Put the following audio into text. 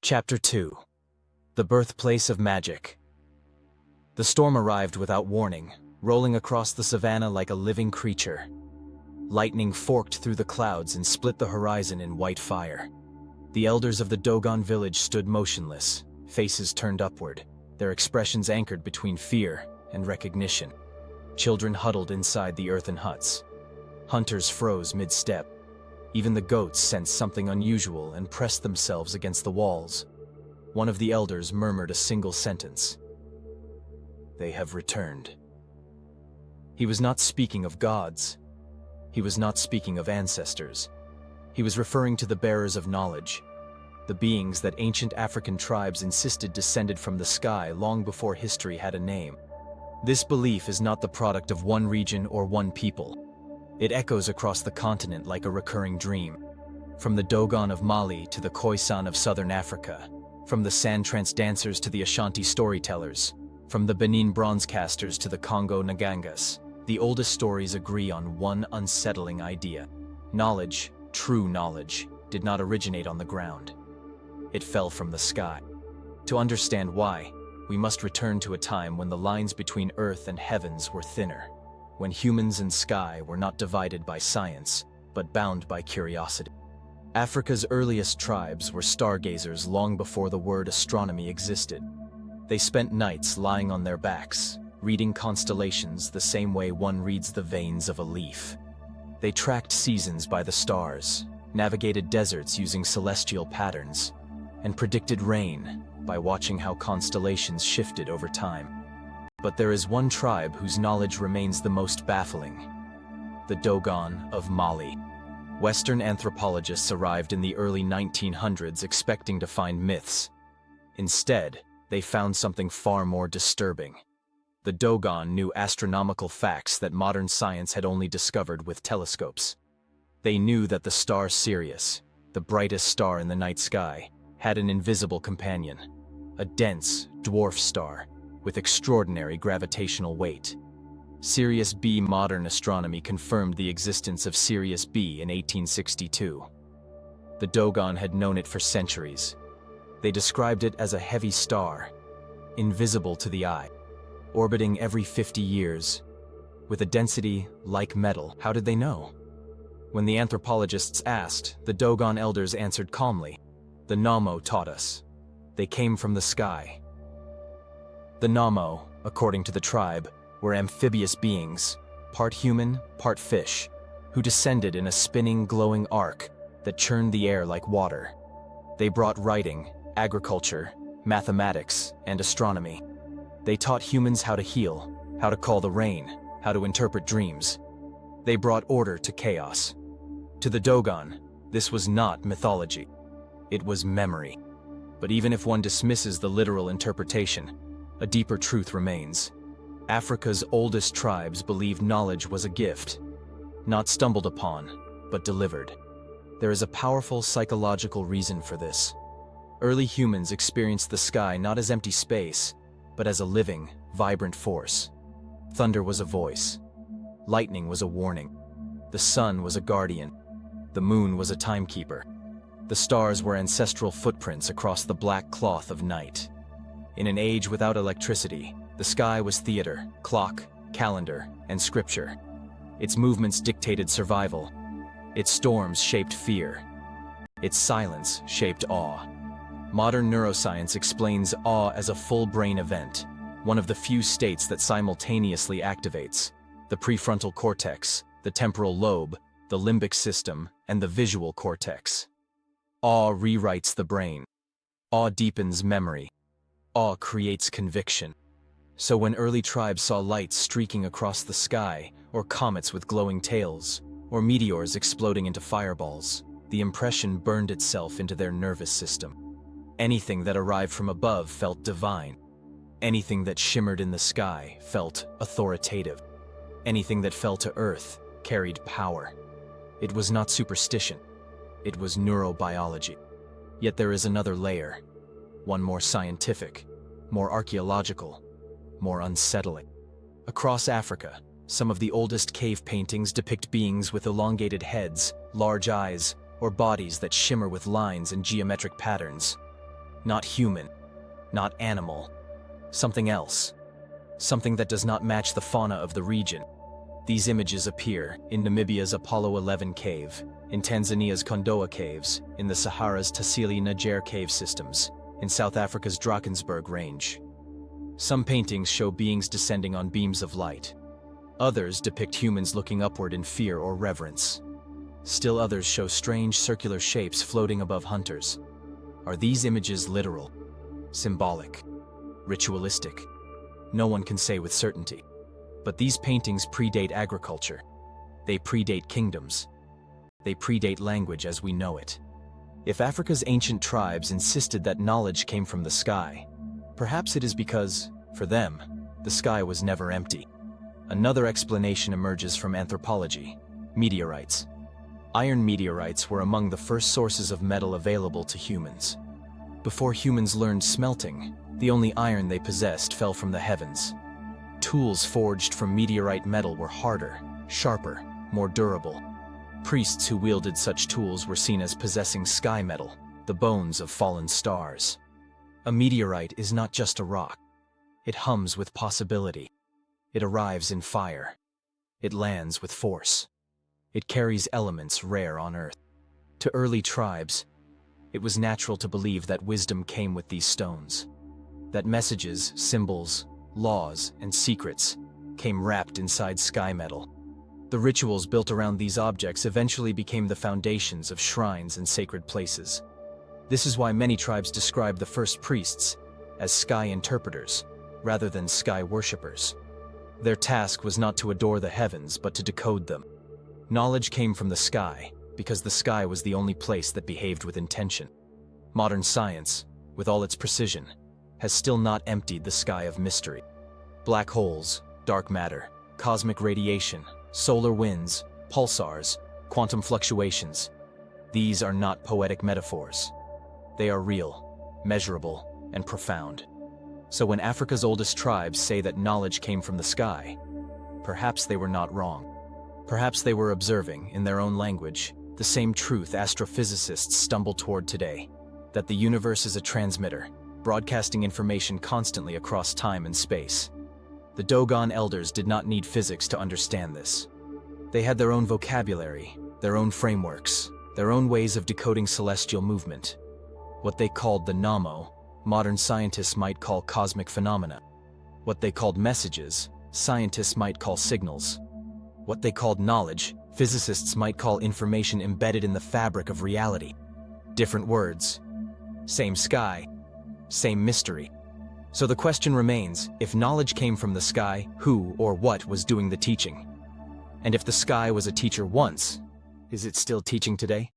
Chapter 2. The Birthplace of Magic. The storm arrived without warning, rolling across the savannah like a living creature. Lightning forked through the clouds and split the horizon in white fire. The elders of the Dogon village stood motionless, faces turned upward, their expressions anchored between fear and recognition. Children huddled inside the earthen huts. Hunters froze mid-step. Even the goats sensed something unusual and pressed themselves against the walls. One of the elders murmured a single sentence. "They have returned." He was not speaking of gods. He was not speaking of ancestors. He was referring to the bearers of knowledge, the beings that ancient African tribes insisted descended from the sky long before history had a name. This belief is not the product of one region or one people. It echoes across the continent like a recurring dream. From the Dogon of Mali to the Khoisan of southern Africa, from the sand trance dancers to the Ashanti storytellers, from the Benin bronze-casters to the Congo Ngangas, the oldest stories agree on one unsettling idea. Knowledge, true knowledge, did not originate on the ground. It fell from the sky. To understand why, we must return to a time when the lines between earth and heavens were thinner, when humans and sky were not divided by science, but bound by curiosity. Africa's earliest tribes were stargazers long before the word astronomy existed. They spent nights lying on their backs, reading constellations the same way one reads the veins of a leaf. They tracked seasons by the stars, navigated deserts using celestial patterns, and predicted rain by watching how constellations shifted over time. But there is one tribe whose knowledge remains the most baffling: the Dogon of Mali. Western anthropologists arrived in the early 1900s expecting to find myths. Instead, they found something far more disturbing. The Dogon knew astronomical facts that modern science had only discovered with telescopes. They knew that the star Sirius, the brightest star in the night sky, had an invisible companion, a dense, dwarf star with extraordinary gravitational weight. Sirius B. Modern astronomy confirmed the existence of Sirius B in 1862. The Dogon had known it for centuries. They described it as a heavy star, invisible to the eye, orbiting every 50 years, with a density like metal. How did they know? When the anthropologists asked, the Dogon elders answered calmly, "The Namo taught us. They came from the sky." The Namo, according to the tribe, were amphibious beings, part human, part fish, who descended in a spinning, glowing arc that churned the air like water. They brought writing, agriculture, mathematics, and astronomy. They taught humans how to heal, how to call the rain, how to interpret dreams. They brought order to chaos. To the Dogon, this was not mythology. It was memory. But even if one dismisses the literal interpretation, a deeper truth remains. Africa's oldest tribes believed knowledge was a gift, not stumbled upon, but delivered. There is a powerful psychological reason for this. Early humans experienced the sky not as empty space, but as a living, vibrant force. Thunder was a voice. Lightning was a warning. The sun was a guardian. The moon was a timekeeper. The stars were ancestral footprints across the black cloth of night. In an age without electricity, the sky was theater, clock, calendar, and scripture. Its movements dictated survival. Its storms shaped fear. Its silence shaped awe. Modern neuroscience explains awe as a full-brain event, one of the few states that simultaneously activates the prefrontal cortex, the temporal lobe, the limbic system, and the visual cortex. Awe rewrites the brain. Awe deepens memory. Awe creates conviction. So when early tribes saw lights streaking across the sky, or comets with glowing tails, or meteors exploding into fireballs, the impression burned itself into their nervous system. Anything that arrived from above felt divine. Anything that shimmered in the sky felt authoritative. Anything that fell to earth carried power. It was not superstition. It was neurobiology. Yet there is another layer, one more scientific, more archaeological, more unsettling. Across Africa, some of the oldest cave paintings depict beings with elongated heads, large eyes, or bodies that shimmer with lines and geometric patterns. Not human, not animal, something else. Something that does not match the fauna of the region. These images appear in Namibia's Apollo 11 cave, in Tanzania's Kondoa caves, in the Sahara's Tassili Niger cave systems, in South Africa's Drakensberg range. Some paintings show beings descending on beams of light. Others depict humans looking upward in fear or reverence. Still others show strange circular shapes floating above hunters. Are these images literal, symbolic, ritualistic? No one can say with certainty. But these paintings predate agriculture. They predate kingdoms. They predate language as we know it. If Africa's ancient tribes insisted that knowledge came from the sky, perhaps it is because, for them, the sky was never empty. Another explanation emerges from anthropology: meteorites. Iron meteorites were among the first sources of metal available to humans. Before humans learned smelting, the only iron they possessed fell from the heavens. Tools forged from meteorite metal were harder, sharper, more durable. Priests who wielded such tools were seen as possessing sky metal, the bones of fallen stars. A meteorite is not just a rock. It hums with possibility. It arrives in fire. It lands with force. It carries elements rare on Earth. To early tribes, it was natural to believe that wisdom came with these stones. That messages, symbols, laws, and secrets came wrapped inside sky metal. The rituals built around these objects eventually became the foundations of shrines and sacred places. This is why many tribes describe the first priests as sky interpreters, rather than sky worshippers. Their task was not to adore the heavens, but to decode them. Knowledge came from the sky, because the sky was the only place that behaved with intention. Modern science, with all its precision, has still not emptied the sky of mystery. Black holes, dark matter, cosmic radiation, solar winds, pulsars, quantum fluctuations. These are not poetic metaphors. They are real, measurable, and profound. So when Africa's oldest tribes say that knowledge came from the sky, perhaps they were not wrong. Perhaps they were observing, in their own language, the same truth astrophysicists stumble toward today, that the universe is a transmitter, broadcasting information constantly across time and space. The Dogon elders did not need physics to understand this. They had their own vocabulary, their own frameworks, their own ways of decoding celestial movement. What they called the Namo, modern scientists might call cosmic phenomena. What they called messages, scientists might call signals. What they called knowledge, physicists might call information embedded in the fabric of reality. Different words, same sky, same mystery. So the question remains, if knowledge came from the sky, who or what was doing the teaching? And if the sky was a teacher once, is it still teaching today?